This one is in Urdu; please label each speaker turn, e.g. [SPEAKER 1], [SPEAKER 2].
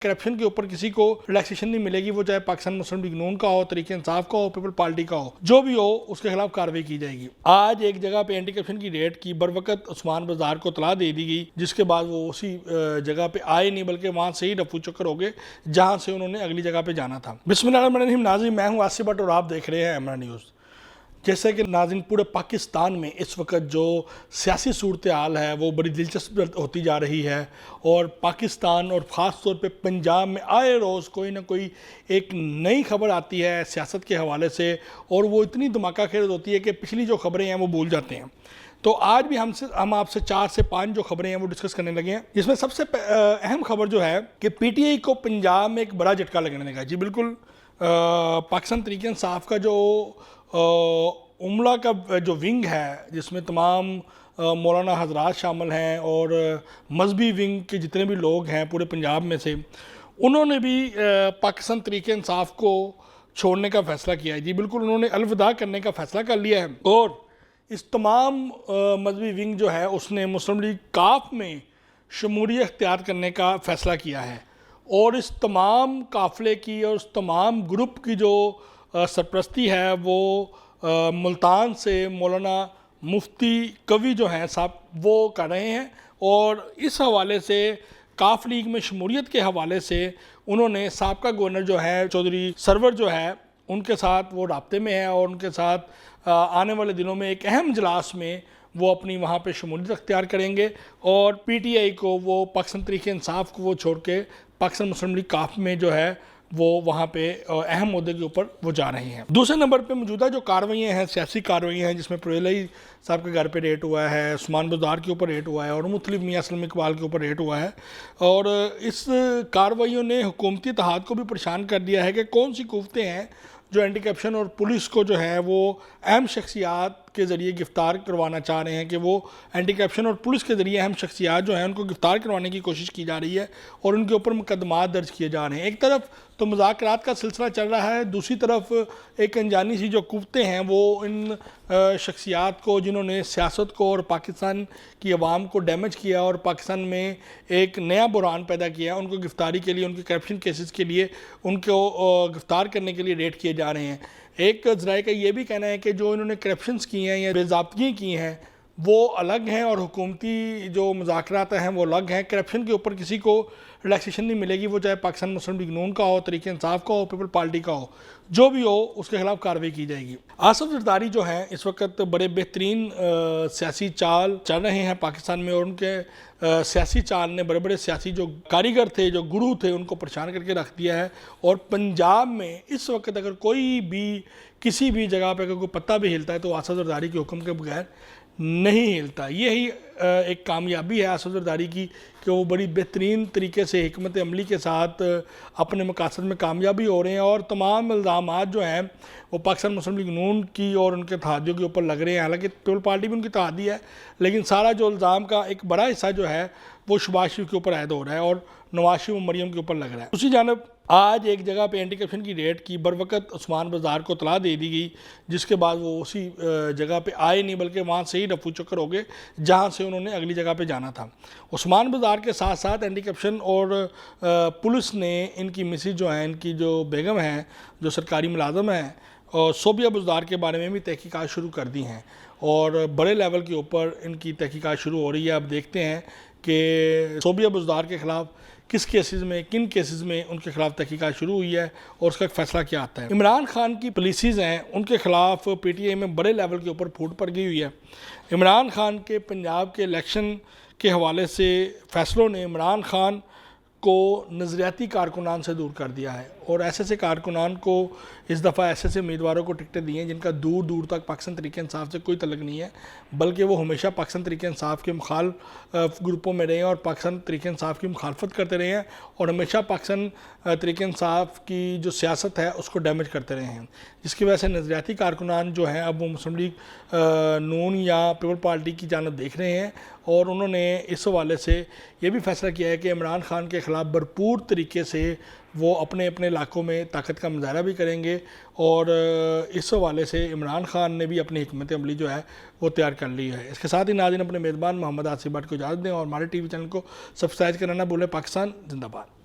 [SPEAKER 1] کرپشن کے اوپر کسی کو ریلیکسیشن نہیں ملے گی، وہ چاہے پاکستان مسلم لیگ نون کا ہو، تحریک انصاف کا ہو، پیپل پارٹی کا ہو، جو بھی ہو اس کے خلاف کارروائی کی جائے گی۔ آج ایک جگہ پہ اینٹی کرپشن کی ریڈ کی، بروقت عثمان بزدار کو اطلاع دے دی گئی، جس کے بعد وہ اسی جگہ پہ آئے نہیں بلکہ وہاں سے ہی رفو چکر ہو گئے جہاں سے انہوں نے اگلی جگہ پہ جانا تھا۔ بسم اللہ الرحمن الرحیم۔ ناظرین، میں ہوں آصف بٹ اور آپ دیکھ رہے ہیں ایمرا نیوز۔ جیسے کہ ناظرین، پورے پاکستان میں اس وقت جو سیاسی صورتحال ہے وہ بڑی دلچسپ ہوتی جا رہی ہے، اور پاکستان اور خاص طور پہ پنجاب میں آئے روز کوئی نہ کوئی ایک نئی خبر آتی ہے سیاست کے حوالے سے، اور وہ اتنی دھماکہ خیز ہوتی ہے کہ پچھلی جو خبریں ہیں وہ بھول جاتے ہیں۔ تو آج بھی ہم آپ سے 4 سے 5 جو خبریں ہیں وہ ڈسکس کرنے لگے ہیں، جس میں سب سے اہم خبر جو ہے کہ پی ٹی آئی کو پنجاب میں ایک بڑا جھٹکا لگنے لگا۔ جی بالکل، پاکستان تحریک انصاف کا جو عملہ کا جو ونگ ہے، جس میں تمام مولانا حضرات شامل ہیں اور مذہبی ونگ کے جتنے بھی لوگ ہیں پورے پنجاب میں سے، انہوں نے بھی پاکستان تحریک انصاف کو چھوڑنے کا فیصلہ کیا ہے۔ جی بالکل، انہوں نے الوداع کرنے کا فیصلہ کر لیا ہے، اور اس تمام مذہبی ونگ جو ہے اس نے مسلم لیگ کاف میں شمولیت اختیار کرنے کا فیصلہ کیا ہے، اور اس تمام قافلے کی اور اس تمام گروپ کی جو سرپرستی ہے وہ ملتان سے مولانا مفتی قوی جو ہیں صاحب وہ کر رہے ہیں، اور اس حوالے سے کاف لیگ میں شمولیت کے حوالے سے انہوں نے سابقہ گورنر جو ہے چودھری سرور جو ہے ان کے ساتھ وہ رابطے میں ہے، اور ان کے ساتھ آنے والے دنوں میں ایک اہم اجلاس میں وہ اپنی وہاں پہ شمولیت اختیار کریں گے، اور پی ٹی آئی کو وہ پاکستان تحریک انصاف کو وہ چھوڑ کے پاکستان مسلم لیگ کاف میں جو ہے وہ وہاں پہ اہم عہدے کے اوپر وہ جا رہے ہیں۔ دوسرے نمبر پہ موجودہ جو کارروائیاں ہیں، سیاسی کارروائیاں ہیں، جس میں پرویلائی صاحب کے گھر پہ ریٹ ہوا ہے، عثمان بزدار کے اوپر ریٹ ہوا ہے، اور مختلف میاں اسلم اقبال کے اوپر ریٹ ہوا ہے، اور اس کارروائیوں نے حکومتی اتحاد کو بھی پریشان کر دیا ہے کہ کون سی قوتیں ہیں جو اینٹی کرپشن اور پولیس کو جو ہے وہ اہم شخصیات کے ذریعے گرفتار کروانا چاہ رہے ہیں، کہ وہ اینٹی کرپشن اور پولیس کے ذریعے اہم شخصیات جو ہیں ان کو گرفتار کروانے کی کوشش کی جا رہی ہے، اور ان کے اوپر مقدمات درج کیے جا رہے ہیں۔ ایک طرف تو مذاکرات کا سلسلہ چل رہا ہے، دوسری طرف ایک انجانی سی جو قوتیں ہیں وہ ان شخصیات کو، جنہوں نے سیاست کو اور پاکستان کی عوام کو ڈیمیج کیا اور پاکستان میں ایک نیا بحران پیدا کیا، ان کو گرفتاری کے لیے، ان کے کرپشن کیسز کے لیے ان کو گرفتار کرنے کے لیے ریڈ کیے جا رہے ہیں۔ ایک ذرائع کا یہ بھی کہنا ہے کہ جو انہوں نے کرپشنز کی ہیں یا بے ضابطگی کی ہیں وہ الگ ہیں، اور حکومتی جو مذاکرات ہیں وہ الگ ہیں۔ کرپشن کے اوپر کسی کو ریلیکسیشن نہیں ملے گی، وہ چاہے پاکستان مسلم لیگ نون کا ہو، تحریک انصاف کا ہو، پیپل پارٹی کا ہو، جو بھی ہو اس کے خلاف کارروائی کی جائے گی۔ آصف زرداری جو ہیں اس وقت بڑے بہترین سیاسی چال چل رہے ہیں پاکستان میں، اور ان کے سیاسی چال نے بڑے بڑے سیاسی جو کاریگر تھے، جو گرو تھے، ان کو پریشان کر کے رکھ دیا ہے، اور پنجاب میں اس وقت اگر کوئی بھی کسی بھی جگہ پہ اگر کوئی پتہ بھی ہلتا ہے تو آصف زرداری کے حکم کے بغیر نہیں ہلتا۔ یہی ایک کامیابی ہے آصف زرداری کی کہ وہ بڑی بہترین طریقے سے حکمت عملی کے ساتھ اپنے مقاصد میں کامیابی ہو رہے ہیں، اور تمام الزامات جو ہیں وہ پاکستان مسلم لیگ نون کی اور ان کے اتحادیوں کے اوپر لگ رہے ہیں۔ حالانکہ پیپل پارٹی بھی ان کی اتحادی ہے، لیکن سارا جو الزام کا ایک بڑا حصہ جو ہے وہ شہباز شریف کے اوپر عائد ہو رہا ہے، اور نواز شریف و مریم کے اوپر لگ رہا ہے۔ دوسری جانب آج ایک جگہ پہ اینٹی کرپشن کی ریڈ کی، بروقت عثمان بزدار کو اطلاع دے دی گئی، جس کے بعد وہ اسی جگہ پہ آئے نہیں بلکہ وہاں سے ہی رفو چکر ہو گئے جہاں سے انہوں نے اگلی جگہ پہ جانا تھا۔ عثمان بزدار کے ساتھ ساتھ اینٹی کرپشن اور پولیس نے ان کی مسز جو ہیں، ان کی جو بیگم ہیں جو سرکاری ملازم ہیں، اور صوبیہ بزدار کے بارے میں بھی تحقیقات شروع کر دی ہیں، اور بڑے لیول کے اوپر ان کی تحقیقات شروع ہو رہی ہے۔ اب دیکھتے ہیں کہ صوبیہ بزدار کے خلاف کس کیسز میں، کن کیسز میں ان کے خلاف تحقیقات شروع ہوئی ہے، اور اس کا ایک فیصلہ کیا آتا ہے۔ عمران خان کی پالیسیز ہیں، ان کے خلاف پی ٹی آئی میں بڑے لیول کے اوپر پھوٹ پڑ گئی ہوئی ہے۔ عمران خان کے پنجاب کے الیکشن کے حوالے سے فیصلوں نے عمران خان کو نظریاتی کارکنان سے دور کر دیا ہے، اور ایسے کارکنان کو اس دفعہ ایسے امیدواروں کو ٹکٹیں دی ہیں جن کا دور دور تک پاکستان تحریک انصاف سے کوئی تعلق نہیں ہے، بلکہ وہ ہمیشہ پاکستان تحریک انصاف کے مخالف گروپوں میں رہے ہیں، اور پاکستان تحریک انصاف کی مخالفت کرتے رہے ہیں، اور ہمیشہ پاکستان تحریک انصاف کی جو سیاست ہے اس کو ڈیمیج کرتے رہے ہیں، جس کی وجہ سے نظریاتی کارکنان جو ہیں اب وہ مسلم لیگ نون یا پیپل پارٹی کی جانب دیکھ رہے ہیں، اور انہوں نے اس حوالے سے یہ بھی فیصلہ کیا ہے کہ عمران خان کے خلاف بھرپور طریقے سے وہ اپنے علاقوں میں طاقت کا مظاہرہ بھی کریں گے، اور اس حوالے سے عمران خان نے بھی اپنی حکمت عملی جو ہے وہ تیار کر لی ہے۔ اس کے ساتھ ہی ناظرین اپنے میزبان محمد آصف بٹ کو اجازت دیں، اور ہمارے ٹی وی چینل کو سبسکرائب کرنا نہ بھولیں۔ پاکستان زندہ باد۔